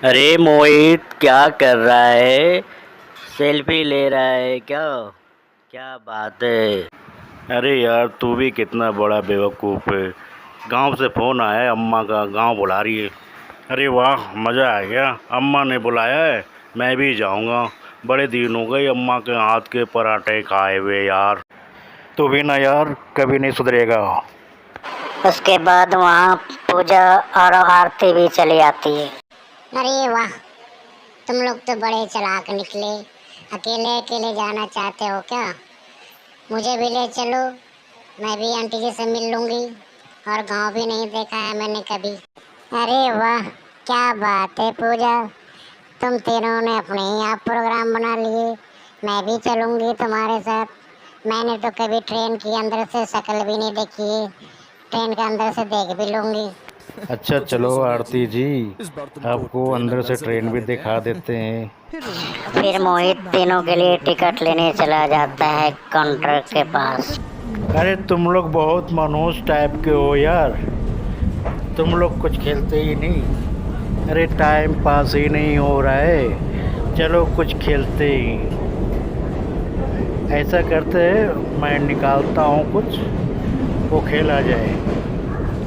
अरे मोहित, क्या कर रहा है? सेल्फी ले रहा है क्या? क्या बात है? अरे यार, तू भी कितना बड़ा बेवकूफ़ है। गांव से फ़ोन आया है, अम्मा का गांव बुला रही है। अरे वाह, मज़ा आ गया। अम्मा ने बुलाया है, मैं भी जाऊंगा। बड़े दिन हो गए अम्मा के हाथ के पराठे खाए हुए यार। तू भी ना यार, कभी नहीं सुधरेगा। उसके बाद वहाँ पूजा और आरती भी चली आती है। अरे वाह, तुम लोग तो बड़े चालाक निकले। अकेले अकेले जाना चाहते हो क्या? मुझे भी ले चलो, मैं भी आंटी जी से मिल लूंगी। और गांव भी नहीं देखा है मैंने कभी। अरे वाह, क्या बात है पूजा, तुम तीनों ने अपने ही आप प्रोग्राम बना लिए। मैं भी चलूंगी तुम्हारे साथ। मैंने तो कभी ट्रेन के अंदर से शक्ल भी नहीं देखी है, ट्रेन के अंदर से देख भी लूंगी। अच्छा चलो आरती जी, आपको अंदर से ट्रेन भी दिखा देते हैं। फिर मोहित तीनों के लिए टिकट लेने चला जाता है काउंटर के पास। अरे तुम लोग बहुत मनोज टाइप के हो यार। तुम लोग कुछ खेलते ही नहीं। अरे टाइम पास ही नहीं हो रहा है, चलो कुछ खेलते ही। ऐसा करते हैं, मैं निकालता हूँ कुछ, वो खेला जाए।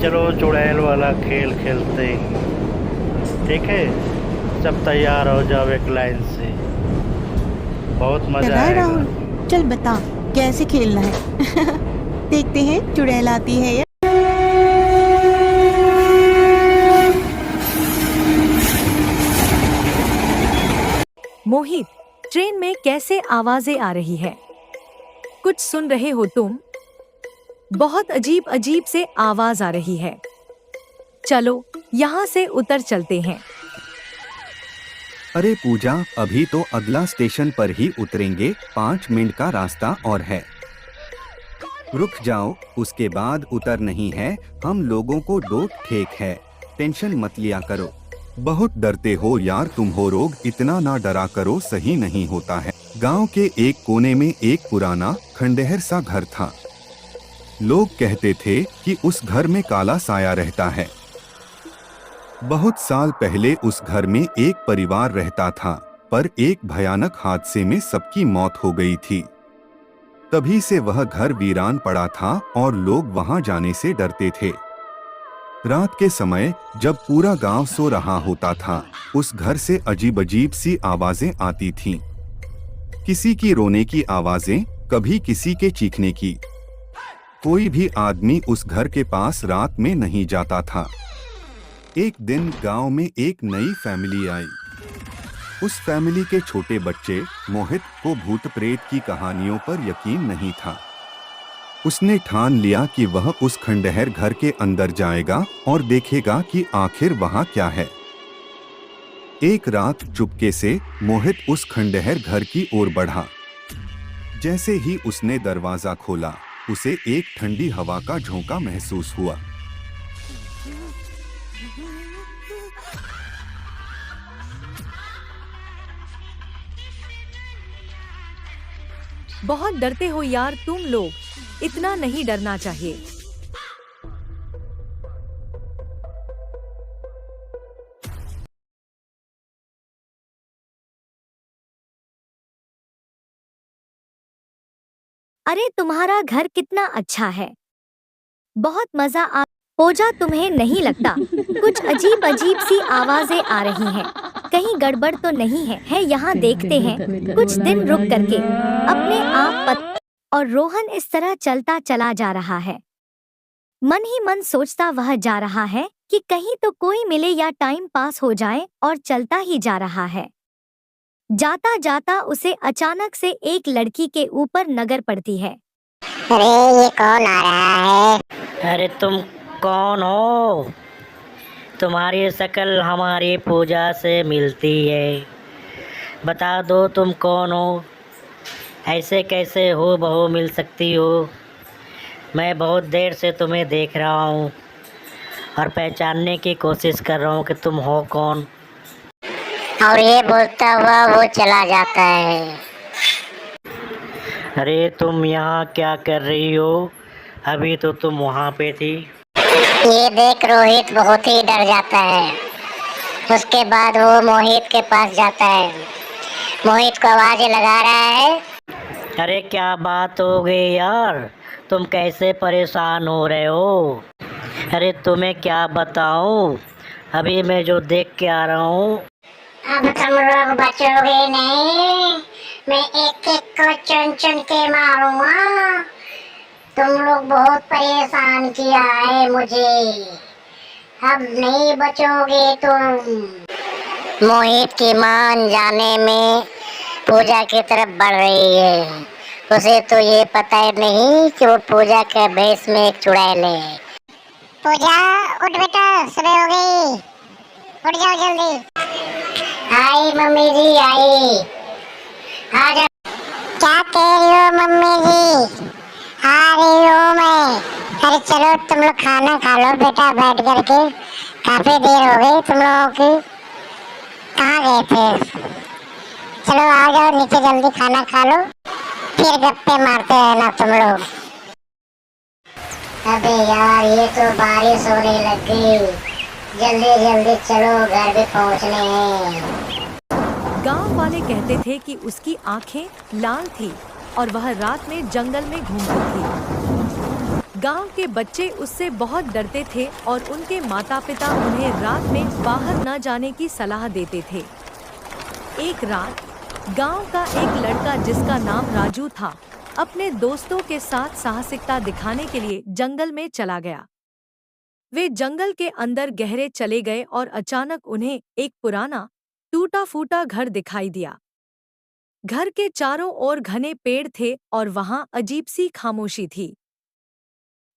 चलो चुड़ैल वाला खेल खेलते ही। ठीक है, सब तैयार हो जाओ एक लाइन से, बहुत कर मज़ा रहा है आएगा। राहुल? चल बता कैसे खेलना है। देखते हैं चुड़ैल आती है या मोहित, ट्रेन में कैसे आवाजें आ रही है? कुछ सुन रहे हो तुम? बहुत अजीब अजीब से आवाज आ रही है। चलो यहाँ से उतर चलते हैं। अरे पूजा, अभी तो अगला स्टेशन पर ही उतरेंगे, 5 मिनट का रास्ता और है। रुक जाओ, उसके बाद उतर नहीं है, हम लोगों को दो ठेक है। टेंशन मत लिया करो। बहुत डरते हो यार तुम हो रोग, इतना ना डरा करो, सही नहीं होता है। गांव के एक कोने में एक पुराना खंडहर सा घर था। लोग कहते थे कि उस घर में काला साया रहता है। बहुत साल पहले उस घर में एक परिवार रहता था, पर एक भयानक हादसे में सबकी मौत हो गई थी। तभी से वह घर वीरान पड़ा था और लोग वहां जाने से डरते थे। रात के समय जब पूरा गांव सो रहा होता था, उस घर से अजीब अजीब सी आवाजें आती थीं। किसी की रोने की आवाजें, कभी किसी के चीखने की। कोई भी आदमी उस घर के पास रात में नहीं जाता था। एक दिन गांव में एक नई फैमिली आई। उस फैमिली के छोटे बच्चे मोहित को भूत प्रेत की कहानियों पर यकीन नहीं था। उसने ठान लिया कि वह उस खंडहर घर के अंदर जाएगा और देखेगा कि आखिर वहां क्या है। एक रात चुपके से मोहित उस खंडहर घर की ओर बढ़ा। जैसे ही उसने दरवाजा खोला, उसे एक ठंडी हवा का झोंका महसूस हुआ। बहुत डरते हो यार तुम लोग, इतना नहीं डरना चाहिए। अरे तुम्हारा घर कितना अच्छा है, बहुत मजा आ। पूजा, तुम्हें नहीं लगता कुछ अजीब अजीब सी आवाजें आ रही हैं? कहीं गड़बड़ तो नहीं है यहाँ देखते हैं। कुछ दिन रुक करके अपने आप और रोहन इस तरह चलता चला जा रहा है। मन ही मन सोचता वह जा रहा है कि कहीं तो कोई मिले या टाइम पास हो जाए, और चलता ही जा रहा है। जाता जाता उसे अचानक से एक लड़की के ऊपर नजर पड़ती है। अरे ये कौन आ रहा है? अरे तुम कौन हो? तुम्हारी शक्ल हमारी पूजा से मिलती है। बता दो तुम कौन हो? ऐसे कैसे हो बहू मिल सकती हो? मैं बहुत देर से तुम्हें देख रहा हूँ और पहचानने की कोशिश कर रहा हूँ कि तुम हो कौन। और ये बोलता हुआ वो चला जाता है। अरे तुम यहाँ क्या कर रही हो? अभी तो तुम वहाँ पे थी। ये देख रोहित बहुत ही डर जाता है। उसके बाद वो मोहित के पास जाता है, मोहित को आवाज़ें लगा रहा है। अरे क्या बात हो गई यार, तुम कैसे परेशान हो रहे हो? अरे तुम्हें क्या बताऊं, अभी मैं जो देख के आ रहा हूँ। अब तुम लोग बचोगे नहीं, मैं एक एक को चुन चुन के मारूंगा। तुम लोग बहुत परेशान किया है मुझे, अब नहीं बचोगे तुम। मोहित की मां जाने में पूजा की तरफ बढ़ रही है। उसे तो ये पता ही नहीं कि वो पूजा के भेष में एक चुड़ैल है। पूजा उठ बेटा, सुबह हो गई, उठ जाओ जल्दी। आई मम्मी जी आई, आ जा। क्या कह रही हो मम्मी जी? आ रही हूँ मैं। अरे चलो तुम लोग खाना खा लो बेटा बैठ करके, काफी देर हो गई तुम लोगों की, कहाँ गए थे? चलो आ जाओ नीचे जल्दी खाना खा लो, फिर गप्पे मारते हैं ना तुम लोग। अबे यार ये तो बारिश होने लग गई, जल्दी जल्दी चलो घर भी पहुँचने हैं। गांव वाले कहते थे कि उसकी आंखें लाल थी और वह रात में जंगल में घूमती थी। गांव के बच्चे उससे बहुत डरते थे और उनके माता पिता उन्हें रात में बाहर न जाने की सलाह देते थे। एक रात गांव का एक लड़का जिसका नाम राजू था, अपने दोस्तों के साथ साहसिकता दिखाने के लिए जंगल में चला गया। वे जंगल के अंदर गहरे चले गए और अचानक उन्हें एक पुराना टूटा फूटा घर दिखाई दिया। घर के चारों ओर घने पेड़ थे और वहां अजीब सी खामोशी थी।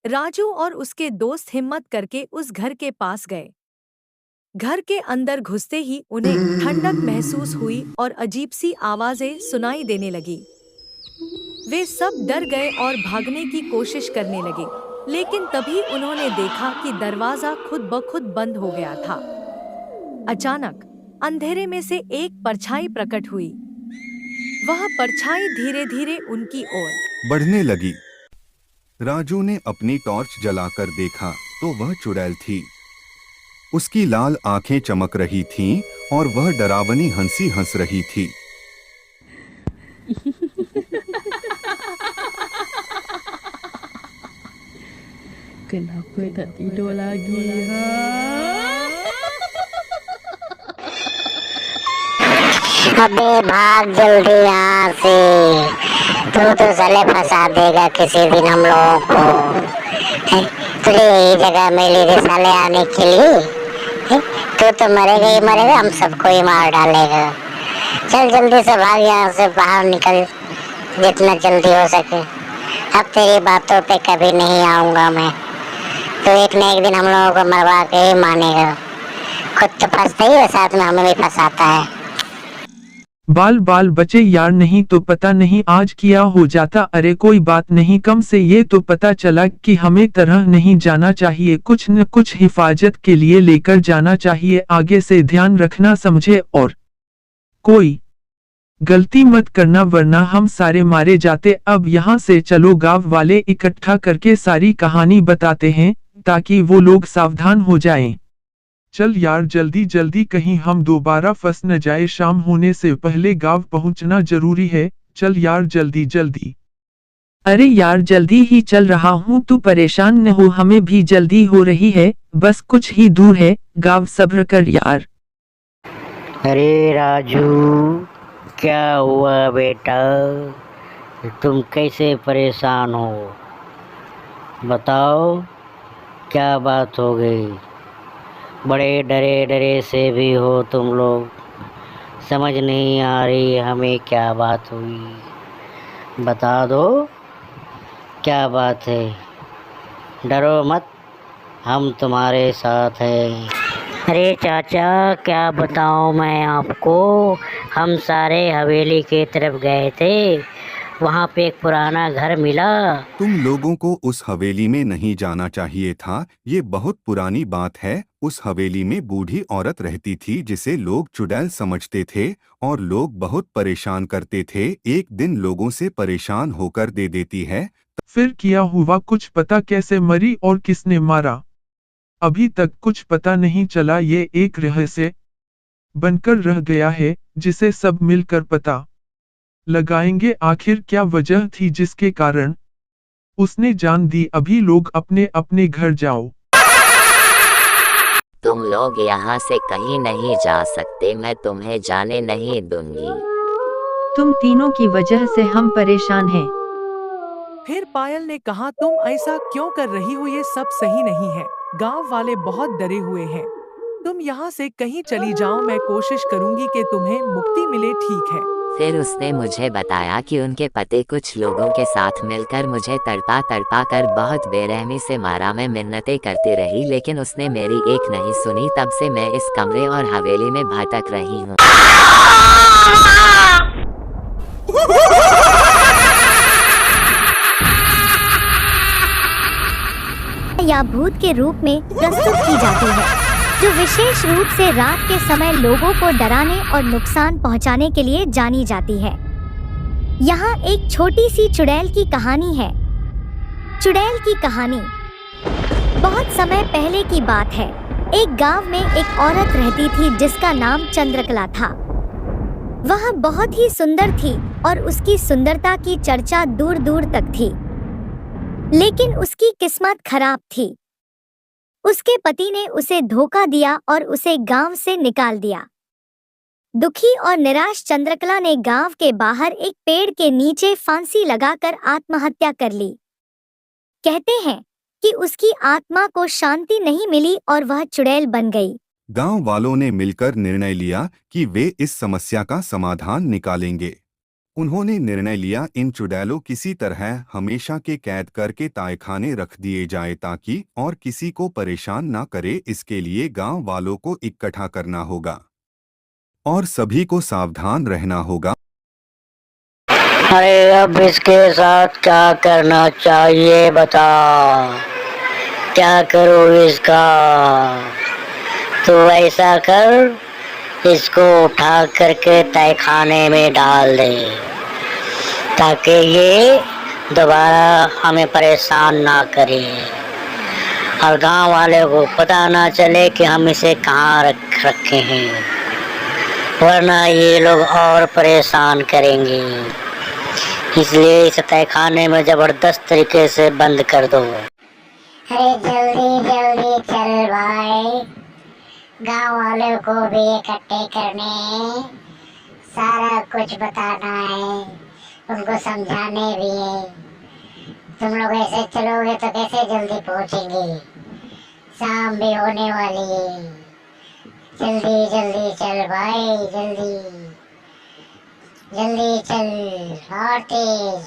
राजू और उसके दोस्त हिम्मत करके उस घर के पास गए। घर के अंदर घुसते ही उन्हें ठंडक महसूस हुई और अजीब सी आवाजें सुनाई देने लगी। वे सब डर गए और भागने की कोशिश करने लगे, लेकिन तभी उन्होंने देखा कि दरवाजा खुद ब खुद बंद हो गया था। अचानक अंधेरे में से एक परछाई प्रकट हुई। वह परछाई धीरे धीरे उनकी ओर बढ़ने लगी। राजू ने अपनी टॉर्च जलाकर देखा तो वह चुड़ैल थी। उसकी लाल आंखें चमक रही थीं और वह डरावनी हंसी हंस रही थी। Kenapa tak tidur lagi, ha? अबे भाग जल्दी यहाँ से, तू तो साले फंसा देगा किसी दिन हम लोगों को। तुझे यही जगह मिली थी साले आने के लिए, तू तो मरेगा ही मरेगा, हम सबको ही मार डालेगा। चल जल्दी से भाग यहाँ से, बाहर निकल जितना जल्दी हो सके। अब तेरी बातों पे कभी नहीं आऊँगा मैं, तो एक न एक दिन हम लोगों को मरवा के ही मानेगा। खुद तो फंसता ही है, साथ में हमें भी फंसाता है। बाल बाल बचे यार, नहीं तो पता नहीं आज क्या हो जाता। अरे कोई बात नहीं, कम से ये तो पता चला कि हमें तरह नहीं जाना चाहिए, कुछ न कुछ हिफाजत के लिए लेकर जाना चाहिए। आगे से ध्यान रखना समझे, और कोई गलती मत करना वरना हम सारे मारे जाते। अब यहाँ से चलो, गांव वाले इकट्ठा करके सारी कहानी बताते हैं ताकि वो लोग सावधान हो जाएं। चल यार जल्दी जल्दी, कहीं हम दोबारा फंस न जाए। शाम होने से पहले गांव पहुंचना जरूरी है। चल यार जल्दी जल्दी। अरे यार जल्दी ही चल रहा हूँ, तू परेशान न हो, हमें भी जल्दी हो रही है, बस कुछ ही दूर है गांव, सब्र कर यार। अरे राजू क्या हुआ बेटा, तुम कैसे परेशान हो? बताओ क्या बात हो गई? बड़े डरे डरे से भी हो तुम लोग, समझ नहीं आ रही हमें क्या बात हुई। बता दो क्या बात है, डरो मत, हम तुम्हारे साथ हैं। अरे चाचा क्या बताऊं मैं आपको, हम सारे हवेली की तरफ गए थे, वहाँ पे एक पुराना घर मिला। तुम लोगों को उस हवेली में नहीं जाना चाहिए था, ये बहुत पुरानी बात है। उस हवेली में बूढ़ी औरत रहती थी जिसे लोग चुड़ैल समझते थे और लोग बहुत परेशान करते थे। एक दिन लोगों से परेशान होकर दे देती है। फिर क्या हुआ, कुछ पता कैसे मरी और किसने मारा? अभी तक कुछ पता नहीं चला, ये एक रहस्य बनकर रह गया है, जिसे सब मिलकर पता लगाएंगे आखिर क्या वजह थी जिसके कारण उसने जान दी। अभी लोग अपने अपने घर जाओ। तुम लोग यहाँ से कहीं नहीं जा सकते, मैं तुम्हें जाने नहीं दूंगी। तुम तीनों की वजह से हम परेशान हैं। फिर पायल ने कहा, तुम ऐसा क्यों कर रही हो, ये सब सही नहीं है। गांव वाले बहुत डरे हुए हैं। तुम यहाँ से कहीं चली जाओ, मैं कोशिश करूंगी कि तुम्हें मुक्ति मिले, ठीक है। फिर उसने मुझे बताया कि उनके पति कुछ लोगों के साथ मिलकर मुझे तड़पा तड़पा कर बहुत बेरहमी से मारा। मैं मिन्नतें करती रही लेकिन उसने मेरी एक नहीं सुनी। तब से मैं इस कमरे और हवेली में भटक रही हूँ। या भूत के रूप में प्रस्तुत की जाती है, जो विशेष रूप से रात के समय लोगों को डराने और नुकसान पहुंचाने के लिए जानी जाती है। यहाँ एक छोटी सी चुड़ैल की कहानी है। चुड़ैल की कहानी बहुत समय पहले की बात है। एक गांव में एक औरत रहती थी जिसका नाम चंद्रकला था। वह बहुत ही सुंदर थी और उसकी सुंदरता की चर्चा दूर दूर तक थी। लेकिन उसकी किस्मत खराब थी। उसके पति ने उसे धोखा दिया और उसे गांव से निकाल दिया। दुखी और निराश चंद्रकला ने गांव के बाहर एक पेड़ के नीचे फांसी लगाकर आत्महत्या कर ली। कहते हैं कि उसकी आत्मा को शांति नहीं मिली और वह चुड़ैल बन गई। गांव वालों ने मिलकर निर्णय लिया कि वे इस समस्या का समाधान निकालेंगे। उन्होंने निर्णय लिया इन चुड़ैलों किसी तरह हमेशा के कैद करके तहखाने रख दिए जाए ताकि और किसी को परेशान ना करे। इसके लिए गांव वालों को इकट्ठा करना होगा और सभी को सावधान रहना होगा। अरे अब इसके साथ क्या करना चाहिए बता, क्या करो इसका? तो ऐसा कर, इसको उठा करके तहखाने में डाल दे ताकि ये दोबारा हमें परेशान ना करे और गांव वाले को पता ना चले कि हम इसे कहाँ रखे हैं, वरना ये लोग और परेशान करेंगे। इसलिए इस तहखाने में जबरदस्त तरीके से बंद कर दो। अरे जल्दी जल्दी चल भाई, गांव वालों को भी इकट्ठे करने, सारा कुछ बताना है, उनको समझाने भी है। तुम लोग ऐसे चलोगे तो कैसे जल्दी पहुंचेंगे, शाम भी होने वाली है। जल्दी जल्दी चल भाई, जल्दी जल्दी चल और तेज।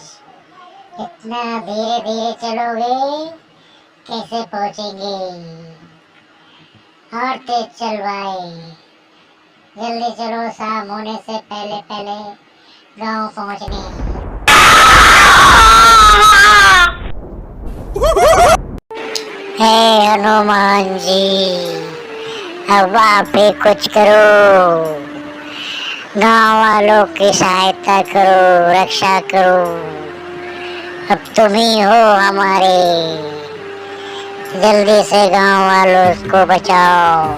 इतना धीरे धीरे चलोगे कैसे पहुंचेंगे? और तेज चल भाई, जल्दी चलो, शाम होने से पहले पहले गांव पहुंचने। हे हनुमान जी, अब आप ही कुछ करो, गांव वालों की सहायता करो, रक्षा करो। अब तुम ही हो हमारे, जल्दी से गांव वालों को बचाओ।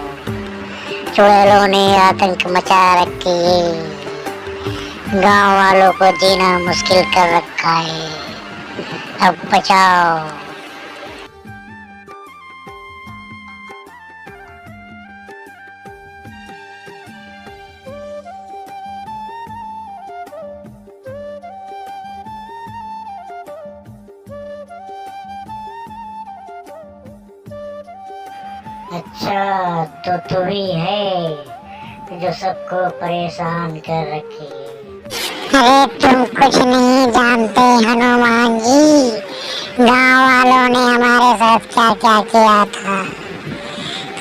चुड़ैलों ने आतंक मचा रखी है, गांव वालों को जीना मुश्किल कर रखा है, अब बचाओ। अच्छा, तो तू ही है जो सबको परेशान कर रखी है। अरे तुम कुछ नहीं जानते हनुमान जी, गांव वालों ने हमारे साथ क्या क्या किया था।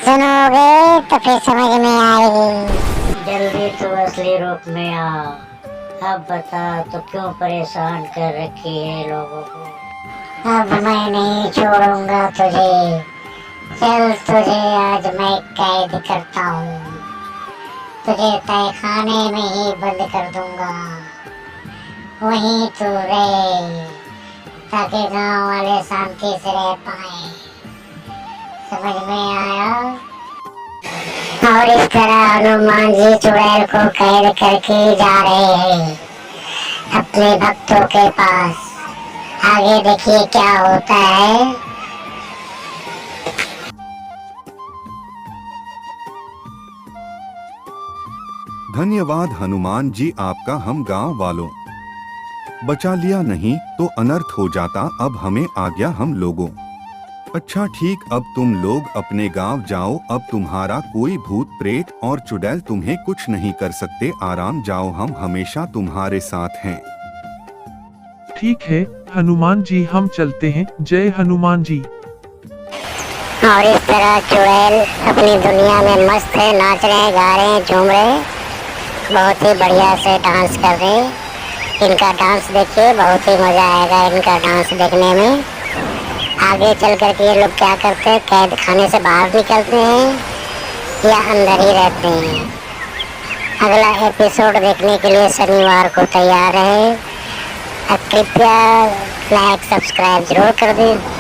सुनोगे तो फिर समझ में आएगी। जल्दी तू असली रूप में आ, अब बता तो क्यों परेशान कर रखी है लोगों को। अब मैं नहीं छोड़ूंगा तुझे, चल तुझे आज मैं कैद करता हूँ, तुझे तहखाने में ही बंद कर दूंगा, वहीं तू रहे ताकि गांव वाले शांति से रह पाए। समझ में आया? और इस तरह हनुमान जी चुड़ैल को कैद करके जा रहे हैं अपने भक्तों के पास। आगे देखिए क्या होता है। धन्यवाद हनुमान जी आपका, हम गांव वालों बचा लिया, नहीं तो अनर्थ हो जाता। अब हमें आज्ञा हम लोगों। अच्छा ठीक, अब तुम लोग अपने गांव जाओ। अब तुम्हारा कोई भूत प्रेत और चुड़ैल तुम्हें कुछ नहीं कर सकते। आराम जाओ, हम हमेशा तुम्हारे साथ हैं। ठीक है हनुमान जी, हम चलते हैं। जय हनुमान जी। और इस तरह चुड़ैल अपनी दुनिया में मस्त है, नाच रहे, गा रहे, झूम रहे, बहुत ही बढ़िया से डांस कर रहे हैं। इनका डांस देखिए, बहुत ही मजा आएगा इनका डांस देखने में। आगे चल करके ये लोग क्या करते हैं, कैद खाने से बाहर निकलते हैं या अंदर ही रहते हैं। अगला एपिसोड देखने के लिए शनिवार को तैयार है। कृपया लाइक सब्सक्राइब जरूर कर दें।